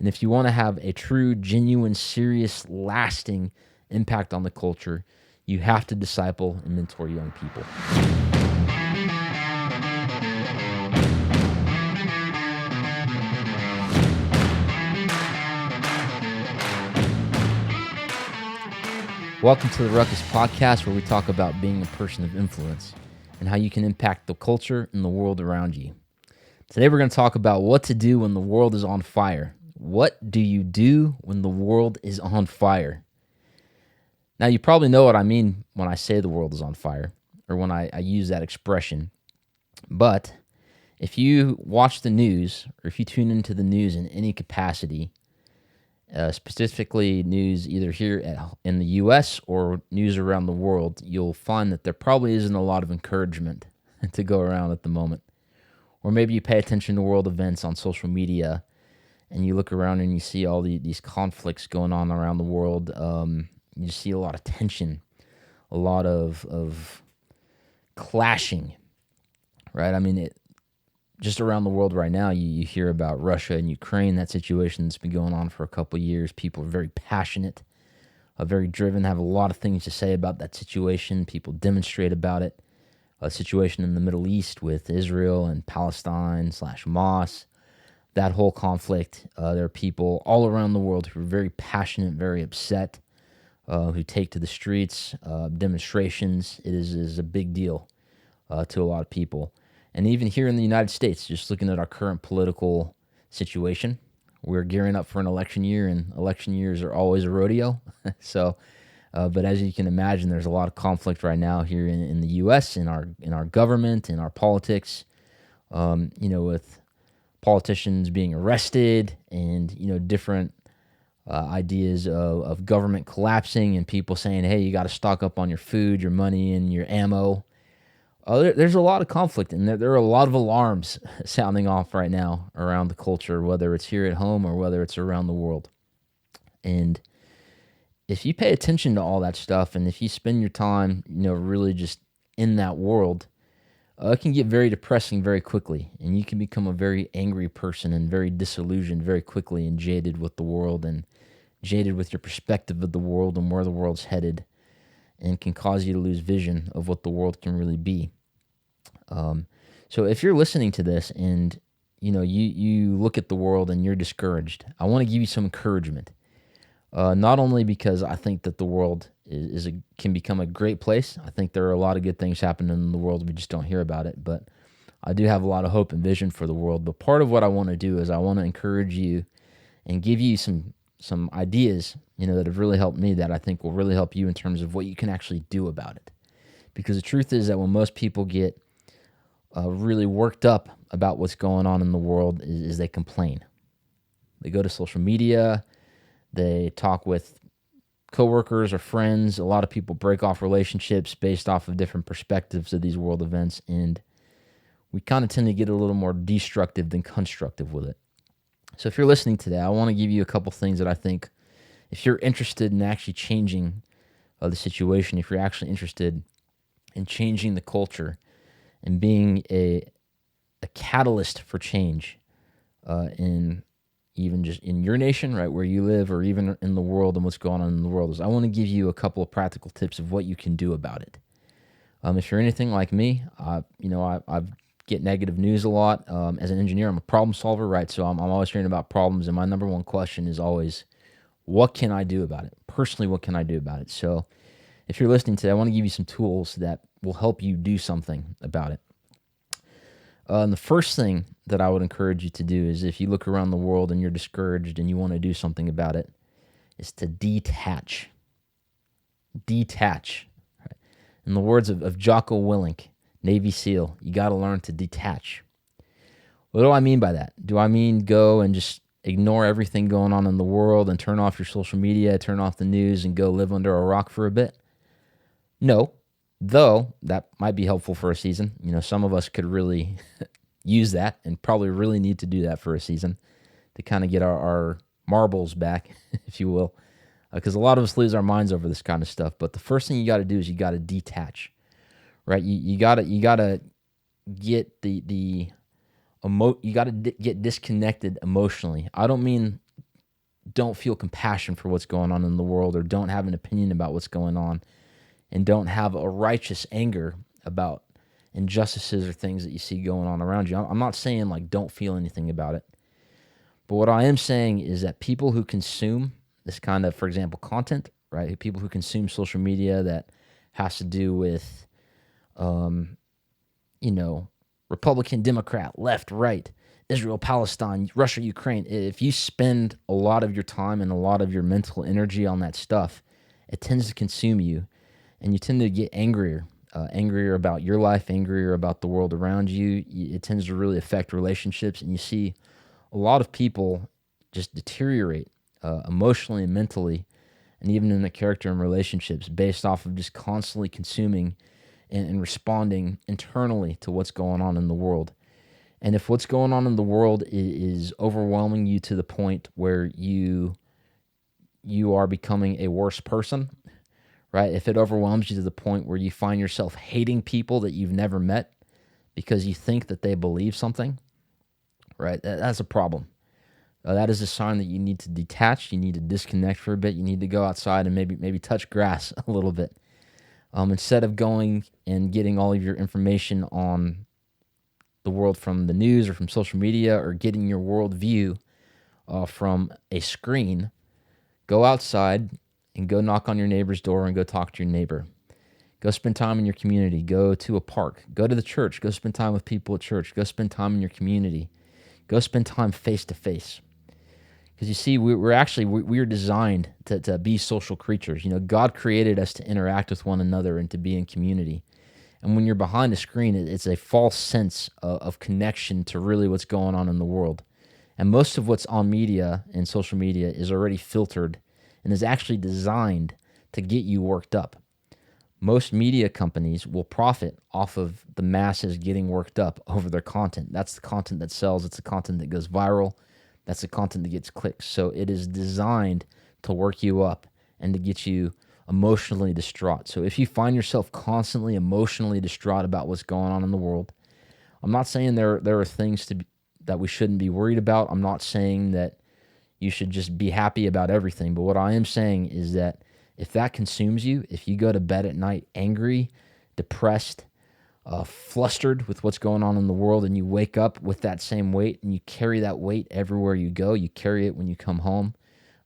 And if you want to have a true, genuine, serious, lasting impact on the culture, you have to disciple and mentor young people. Welcome to the Ruckus Podcast, where we talk about being a person of influence and how you can impact the culture and the world around you. Today we're going to talk about what to do when the world is on fire. What do you do when the world is on fire? Now, you probably know what I mean when I say the world is on fire, or when I use that expression. But if you watch the news, or if you tune into the news in any capacity, specifically news either here in the U.S. or news around the world, you'll find that there probably isn't a lot of encouragement to go around at the moment. Or maybe you pay attention to world events on social media, and you look around and you see all these conflicts going on around the world. You see a lot of tension, a lot of clashing, right? I mean, just around the world right now, you hear about Russia and Ukraine, that situation that's been going on for a couple of years. People are very passionate, very driven, have a lot of things to say about that situation. People demonstrate about it. A situation in the Middle East with Israel and Palestine / Hamas, that whole conflict. There are people all around the world who are very passionate, very upset, who take to the streets, demonstrations. It is a big deal to a lot of people. And even here in the United States, just looking at our current political situation, we're gearing up for an election year, and election years are always a rodeo. But as you can imagine, there's a lot of conflict right now here in the U.S., in our government, in our politics, with politicians being arrested and, different ideas of government collapsing and people saying, hey, you got to stock up on your food, your money, and your ammo. There's a lot of conflict, and there are a lot of alarms sounding off right now around the culture, whether it's here at home or whether it's around the world. And if you pay attention to all that stuff, and if you spend your time, really just in that world, it can get very depressing very quickly, and you can become a very angry person and very disillusioned very quickly and jaded with the world and jaded with your perspective of the world and where the world's headed, and can cause you to lose vision of what the world can really be. So if you're listening to this and you look at the world and you're discouraged, I want to give you some encouragement. Not only because I think that the world can become a great place. I think there are a lot of good things happening in the world. We just don't hear about it. But I do have a lot of hope and vision for the world. But part of what I want to do is I want to encourage you and give you some ideas, that have really helped me, that I think will really help you in terms of what you can actually do about it. Because the truth is that when most people get really worked up about what's going on in the world is they complain. They go to social media, they talk with coworkers or friends. A lot of people break off relationships based off of different perspectives of these world events, and we kind of tend to get a little more destructive than constructive with it. So if you're listening today, I want to give you a couple things that I think, if you're interested in actually changing the situation, if you're actually interested in changing the culture and being a catalyst for change in even just in your nation, right, where you live, or even in the world and what's going on in the world, is I want to give you a couple of practical tips of what you can do about it. If you're anything like me, I get negative news a lot. As an engineer, I'm a problem solver, right? So I'm always hearing about problems, and my number one question is always, what can I do about it? Personally, what can I do about it? So if you're listening today, I want to give you some tools that will help you do something about it. And the first thing that I would encourage you to do is, if you look around the world and you're discouraged and you want to do something about it, is to detach. Detach. Right? In the words of Jocko Willink, Navy SEAL, you got to learn to detach. What do I mean by that? Do I mean go and just ignore everything going on in the world and turn off your social media, turn off the news, and go live under a rock for a bit? No, though that might be helpful for a season. Some of us could really use that and probably really need to do that for a season to kind of get our marbles back, if you will, because a lot of us lose our minds over this kind of stuff. But the first thing you got to do is you got to detach, right? You got to get you got to get disconnected emotionally. I don't mean don't feel compassion for what's going on in the world, or don't have an opinion about what's going on, and don't have a righteous anger about injustices or things that you see going on around you. I'm not saying like don't feel anything about it. But what I am saying is that people who consume this kind of, for example, content, right? People who consume social media that has to do with, you know, Republican, Democrat, left, right, Israel, Palestine, Russia, Ukraine. If you spend a lot of your time and a lot of your mental energy on that stuff, it tends to consume you, and you tend to get angrier about your life, angrier about the world around you. It tends to really affect relationships, and you see a lot of people just deteriorate emotionally and mentally, and even in their character and relationships based off of just constantly consuming and responding internally to what's going on in the world. And if what's going on in the world is overwhelming you to the point where you are becoming a worse person, right? If it overwhelms you to the point where you find yourself hating people that you've never met because you think that they believe something, right? That's a problem. That is a sign that you need to detach. You need to disconnect for a bit. You need to go outside and maybe touch grass a little bit. Instead of going and getting all of your information on the world from the news or from social media, or getting your worldview from a screen, go outside and go knock on your neighbor's door and go talk to your neighbor. Go spend time in your community. Go to a park. Go to the church. Go spend time with people at church. Go spend time in your community. Go spend time face to face. Because you see, we're designed to be social creatures. You know, God created us to interact with one another and to be in community. And when you're behind a screen, it's a false sense of connection to really what's going on in the world. And most of what's on media and social media is already filtered and is actually designed to get you worked up. Most media companies will profit off of the masses getting worked up over their content. That's the content that sells. It's the content that goes viral. That's the content that gets clicks. So it is designed to work you up and to get you emotionally distraught. So if you find yourself constantly emotionally distraught about what's going on in the world, I'm not saying there are things that we shouldn't be worried about. I'm not saying that you should just be happy about everything. But what I am saying is that if that consumes you, if you go to bed at night angry, depressed, flustered with what's going on in the world, and you wake up with that same weight, and you carry that weight everywhere you go, you carry it when you come home,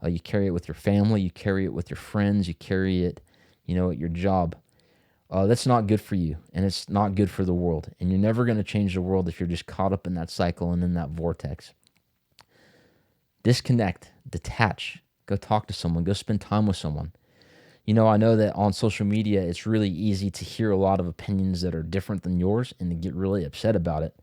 you carry it with your family, you carry it with your friends, you carry it, at your job. That's not good for you, and it's not good for the world. And you're never going to change the world if you're just caught up in that cycle and in that vortex. Disconnect, detach, go talk to someone, go spend time with someone. I know that on social media, it's really easy to hear a lot of opinions that are different than yours and to get really upset about it.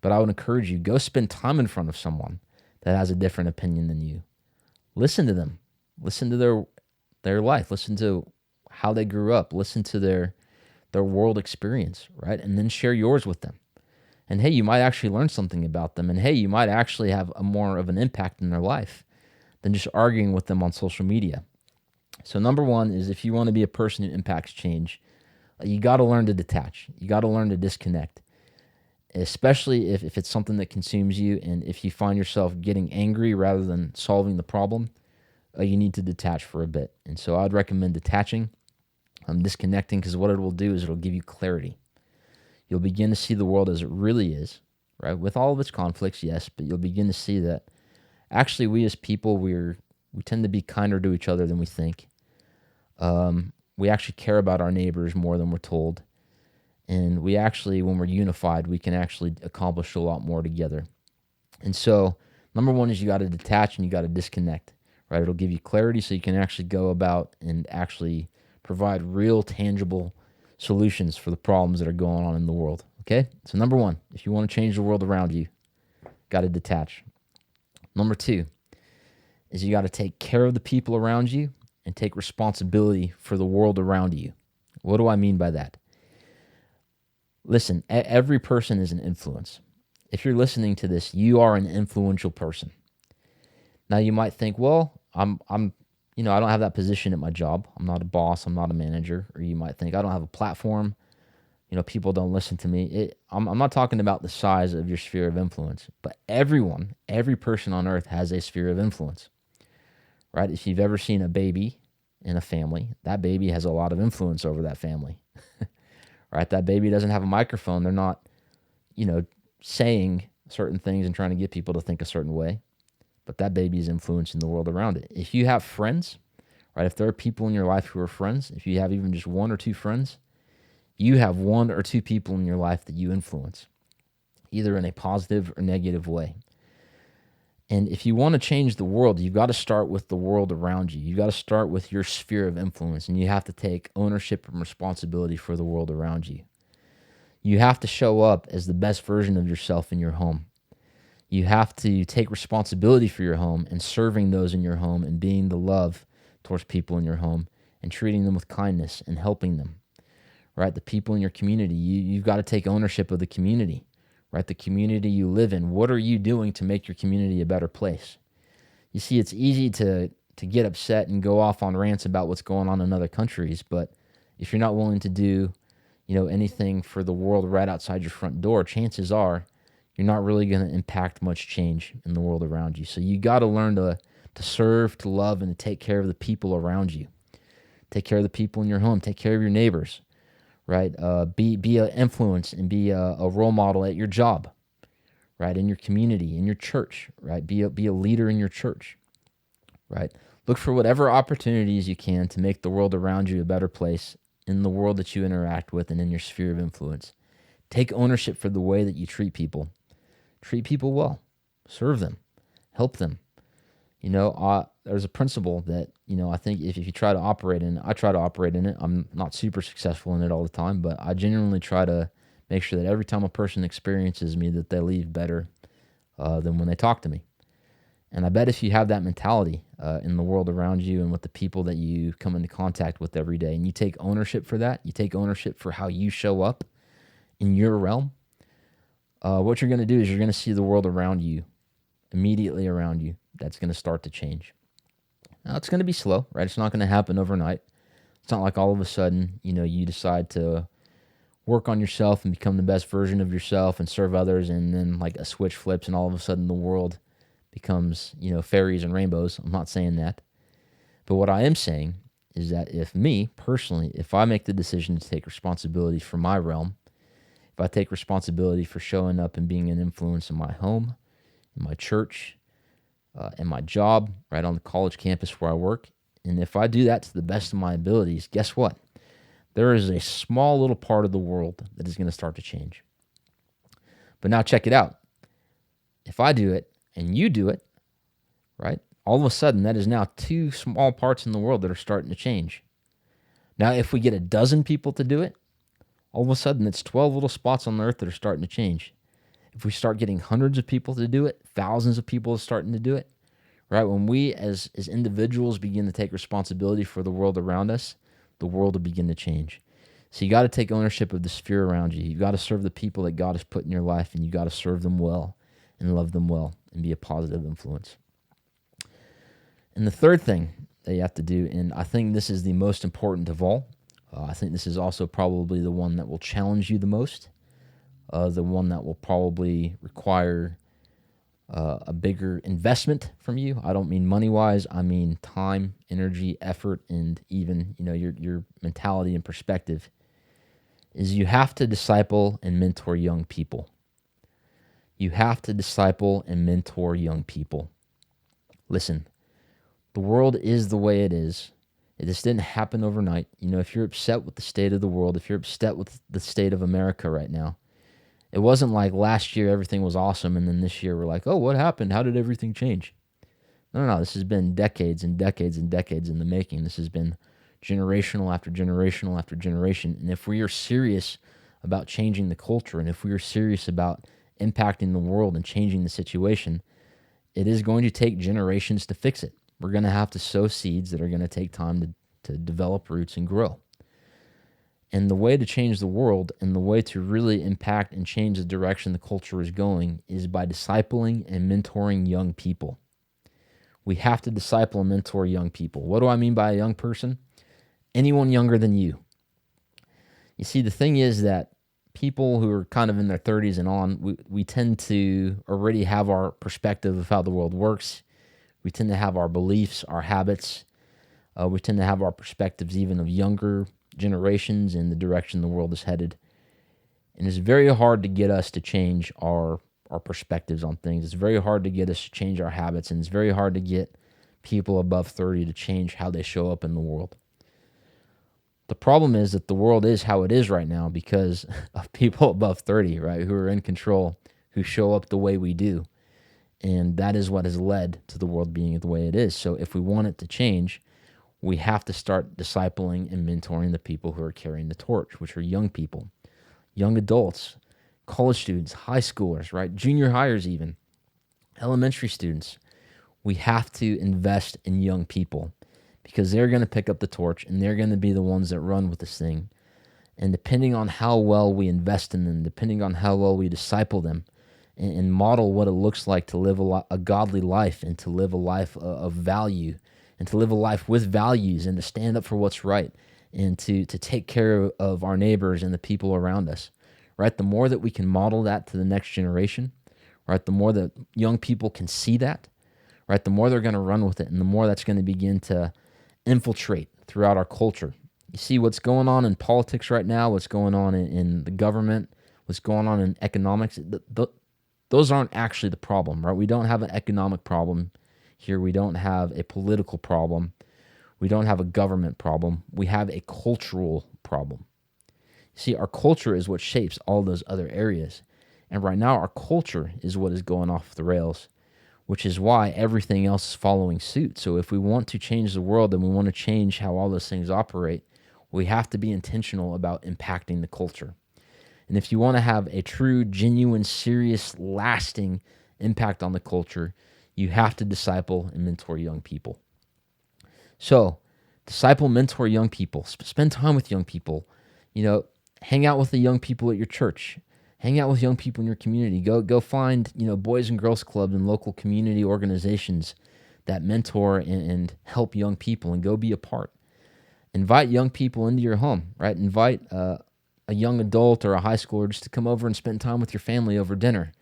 But I would encourage you, go spend time in front of someone that has a different opinion than you. Listen to them. Listen to their life. Listen to how they grew up. Listen to their world experience, right? And then share yours with them. And hey, you might actually learn something about them. And hey, you might actually have a more of an impact in their life than just arguing with them on social media. So number one is, if you want to be a person who impacts change, you got to learn to detach. You got to learn to disconnect, especially if it's something that consumes you, and if you find yourself getting angry rather than solving the problem, you need to detach for a bit. And so I'd recommend detaching, disconnecting, because what it will do is it'll give you clarity. You'll begin to see the world as it really is, right? With all of its conflicts, yes, but you'll begin to see that actually we as people, we tend to be kinder to each other than we think. We actually care about our neighbors more than we're told. And we actually, when we're unified, we can actually accomplish a lot more together. And so, number one is you got to detach and you got to disconnect, right? It'll give you clarity so you can actually go about and actually provide real, tangible solutions for the problems that are going on in the world, okay? So number one, if you want to change the world around you, got to detach. Number two is you got to take care of the people around you and take responsibility for the world around you. What do I mean by that? Listen, every person is an influence. If you're listening to this, you are an influential person. Now you might think, well, I don't have that position at my job. I'm not a boss. I'm not a manager. Or you might think, I don't have a platform. People don't listen to me. I'm not talking about the size of your sphere of influence, but every person on earth has a sphere of influence, right? If you've ever seen a baby in a family, that baby has a lot of influence over that family, right? That baby doesn't have a microphone. They're not, saying certain things and trying to get people to think a certain way, but that baby is influencing the world around it. If you have friends, right? If there are people in your life who are friends, if you have even just one or two friends, you have one or two people in your life that you influence, either in a positive or negative way. And if you want to change the world, you've got to start with the world around you. You've got to start with your sphere of influence, and you have to take ownership and responsibility for the world around you. You have to show up as the best version of yourself in your home. You have to take responsibility for your home and serving those in your home and being the love towards people in your home and treating them with kindness and helping them, right? The people in your community, you've got to take ownership of the community, right? The community you live in. What are you doing to make your community a better place? You see, it's easy to get upset and go off on rants about what's going on in other countries, but if you're not willing to do anything for the world right outside your front door, chances are you're not really going to impact much change in the world around you. So you got to learn to serve, to love, and to take care of the people around you. Take care of the people in your home. Take care of your neighbors, right? Be an influence and be a role model at your job, right? In your community, in your church, right? Be a leader in your church, right? Look for whatever opportunities you can to make the world around you a better place in the world that you interact with and in your sphere of influence. Take ownership for the way that you treat people. Treat people well. Serve them. Help them. There's a principle that, I think if you try to operate in it, I try to operate in it. I'm not super successful in it all the time, but I genuinely try to make sure that every time a person experiences me, that they leave better than when they talk to me. And I bet if you have that mentality in the world around you and with the people that you come into contact with every day, and you take ownership for that, you take ownership for how you show up in your realm, what you're going to do is you're going to see the world around you, immediately around you, that's going to start to change. Now, it's going to be slow, right? It's not going to happen overnight. It's not like all of a sudden, you decide to work on yourself and become the best version of yourself and serve others, and then like a switch flips and all of a sudden the world becomes, fairies and rainbows. I'm not saying that. But what I am saying is that if I make the decision to take responsibility for my realm, if I take responsibility for showing up and being an influence in my home, in my church, in my job, right on the college campus where I work, and if I do that to the best of my abilities, guess what? There is a small little part of the world that is going to start to change. But now check it out. If I do it and you do it, right, all of a sudden that is now two small parts in the world that are starting to change. Now, if we get a dozen people to do it, all of a sudden it's 12 little spots on the earth that are starting to change. If we start getting hundreds of people to do it, thousands of people are starting to do it, right? When we as individuals begin to take responsibility for the world around us, the world will begin to change. So you got to take ownership of the sphere around you. You got to serve the people that God has put in your life, and you got to serve them well and love them well and be a positive influence. And the third thing that you have to do, and I think this is the most important of all, I think this is also probably the one that will challenge you the most, the one that will probably require a bigger investment from you. I don't mean money-wise. I mean time, energy, effort, and even your mentality and perspective, is you have to disciple and mentor young people. You have to disciple and mentor young people. Listen, the world is the way it is. It just didn't happen overnight. If you're upset with the state of the world, if you're upset with the state of America right now, it wasn't like last year everything was awesome and then this year we're like, oh, what happened? How did everything change? No. This has been decades and decades and decades in the making. This has been generational after generational after generation. And if we are serious about changing the culture, and if we are serious about impacting the world and changing the situation, it is going to take generations to fix it. We're going to have to sow seeds that are going to take time to develop roots and grow. And the way to change the world and the way to really impact and change the direction the culture is going is by discipling and mentoring young people. We have to disciple and mentor young people. What do I mean by a young person? Anyone younger than you. You see, the thing is that people who are kind of in their 30s and on, we tend to already have our perspective of how the world works. We tend to have our beliefs, our habits. We tend to have our perspectives even of younger generations and the direction the world is headed. And it's very hard to get us to change our perspectives on things. It's very hard to get us to change our habits, and it's very hard to get people above 30 to change how they show up in the world. The problem is that the world is how it is right now because of people above 30, right, who are in control, who show up the way we do. And that is what has led to the world being the way it is. So if we want it to change, we have to start discipling and mentoring the people who are carrying the torch, which are young people, young adults, college students, high schoolers, right? Junior hires even, elementary students. We have to invest in young people because they're going to pick up the torch and they're going to be the ones that run with this thing. And depending on how well we invest in them, depending on how well we disciple them and model what it looks like to live a godly life and to live a life of value and to live a life with values and to stand up for what's right and to take care of our neighbors and the people around us, right? The more that we can model that to the next generation, right? The more that young people can see that, right? The more they're going to run with it and the more that's going to begin to infiltrate throughout our culture. You see what's going on in politics right now, what's going on in the government, what's going on in economics. Those aren't actually the problem, right? We don't have an economic problem here. We don't have a political problem. We don't have a government problem. We have a cultural problem. See, our culture is what shapes all those other areas. And right now, our culture is what is going off the rails, which is why everything else is following suit. So if we want to change the world and we want to change how all those things operate, we have to be intentional about impacting the culture. And if you want to have a true, genuine, serious, lasting impact on the culture, you have to disciple and mentor young people. So, disciple, mentor young people. Spend time with young people. Hang out with the young people at your church. Hang out with young people in your community. Go find, boys and girls clubs and local community organizations that mentor and help young people, and go be a part. Invite young people into your home, right? Invite a young adult or a high schooler just to come over and spend time with your family over dinner.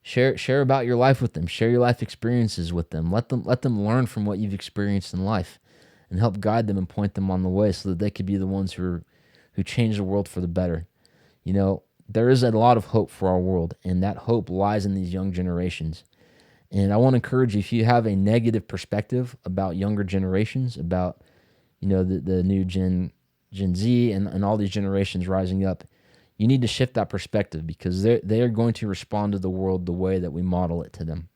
Share about your life with them. Share your life experiences with them. Let them learn from what you've experienced in life, and help guide them and point them on the way so that they could be the ones who change the world for the better. There is a lot of hope for our world, and that hope lies in these young generations. And I want to encourage you, if you have a negative perspective about younger generations, about the new Gen Z and all these generations rising up, you need to shift that perspective because they are going to respond to the world the way that we model it to them.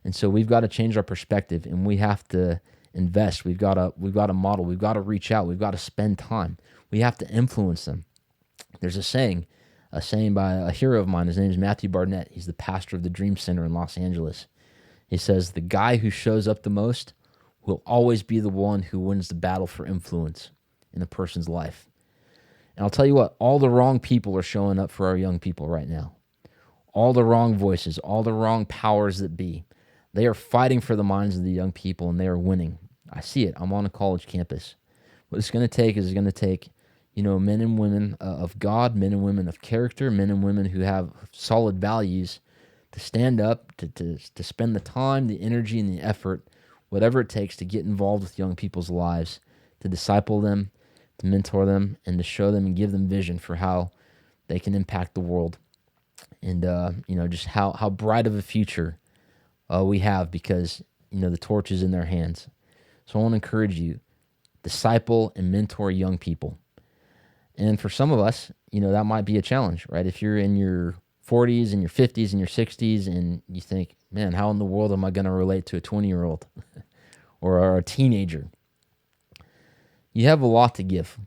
And so we've got to change our perspective, and we have to invest. We've got to model. We've got to reach out. We've got to spend time. We have to influence them. There's a saying by a hero of mine. His name is Matthew Barnett. He's the pastor of the Dream Center in Los Angeles. He says, the guy who shows up the most will always be the one who wins the battle for influence in a person's life. And I'll tell you what, all the wrong people are showing up for our young people right now. All the wrong voices, all the wrong powers that be. They are fighting for the minds of the young people, and they are winning. I see it. I'm on a college campus. What it's going to take is men and women of God, men and women of character, men and women who have solid values to stand up, to spend the time, the energy, and the effort, whatever it takes to get involved with young people's lives, to disciple them, to mentor them, and to show them and give them vision for how they can impact the world. And, just how bright of a future we have because, the torch is in their hands. So I want to encourage you, disciple and mentor young people. And for some of us, that might be a challenge, right? If you're in your 40s and your 50s and your 60s and you think, man, how in the world am I going to relate to a 20-year-old or a teenager? You have a lot to give.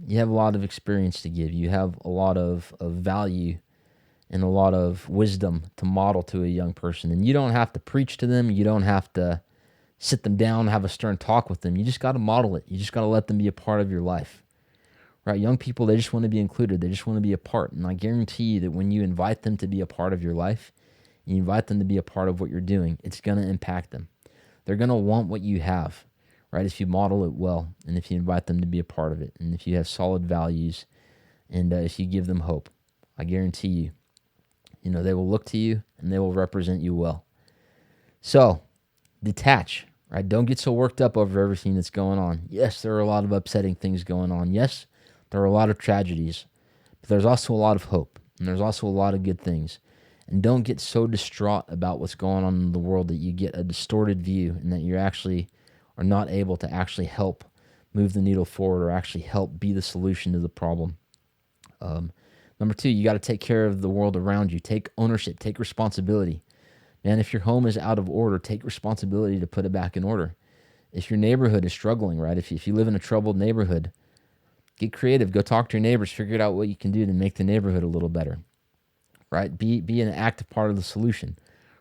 You have a lot of experience to give. You have a lot of value and a lot of wisdom to model to a young person. And you don't have to preach to them. You don't have to sit them down and have a stern talk with them. You just got to model it. You just got to let them be a part of your life. Right? Young people, they just want to be included. They just want to be a part. And I guarantee you that when you invite them to be a part of your life, you invite them to be a part of what you're doing, it's going to impact them. They're going to want what you have, right? If you model it well, and if you invite them to be a part of it, and if you have solid values, and if you give them hope, I guarantee you, they will look to you and they will represent you well. So, detach, right? Don't get so worked up over everything that's going on. Yes, there are a lot of upsetting things going on. Yes, there are a lot of tragedies, but there's also a lot of hope, and there's also a lot of good things. And don't get so distraught about what's going on in the world that you get a distorted view and that you actually are not able to actually help move the needle forward or actually help be the solution to the problem. Number two, you got to take care of the world around you. Take ownership, take responsibility. Man, if your home is out of order, take responsibility to put it back in order. If your neighborhood is struggling, right? If you live in a troubled neighborhood, get creative. Go talk to your neighbors. Figure out what you can do to make the neighborhood a little better, right? Be an active part of the solution,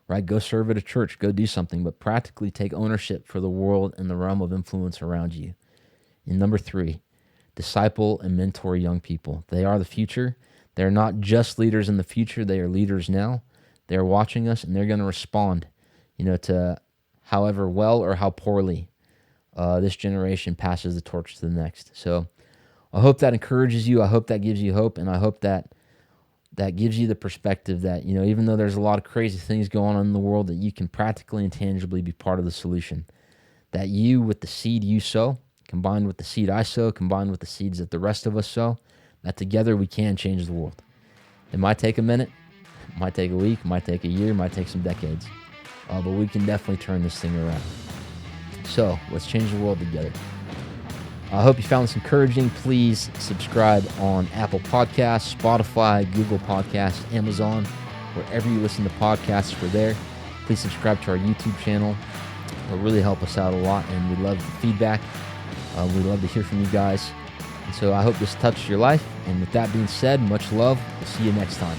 right? Go serve at a church. Go do something, but practically take ownership for the world and the realm of influence around you. And number three, disciple and mentor young people. They are the future. They're not just leaders in the future. They are leaders now. They're watching us, and they're going to respond, to however well or how poorly this generation passes the torch to the next. So I hope that encourages you. I hope that gives you hope, and I hope that gives you the perspective that, even though there's a lot of crazy things going on in the world, that you can practically and tangibly be part of the solution. That you, with the seed you sow, combined with the seed I sow, combined with the seeds that the rest of us sow, that together we can change the world. It might take a minute. Might take a week, might take a year, might take some decades. But we can definitely turn this thing around. So let's change the world together. I hope you found this encouraging. Please subscribe on Apple Podcasts, Spotify, Google Podcasts, Amazon, wherever you listen to podcasts, we're there. Please subscribe to our YouTube channel. It'll really help us out a lot, and we love the feedback. We'd love to hear from you guys. And so I hope this touched your life. And with that being said, much love. We'll see you next time.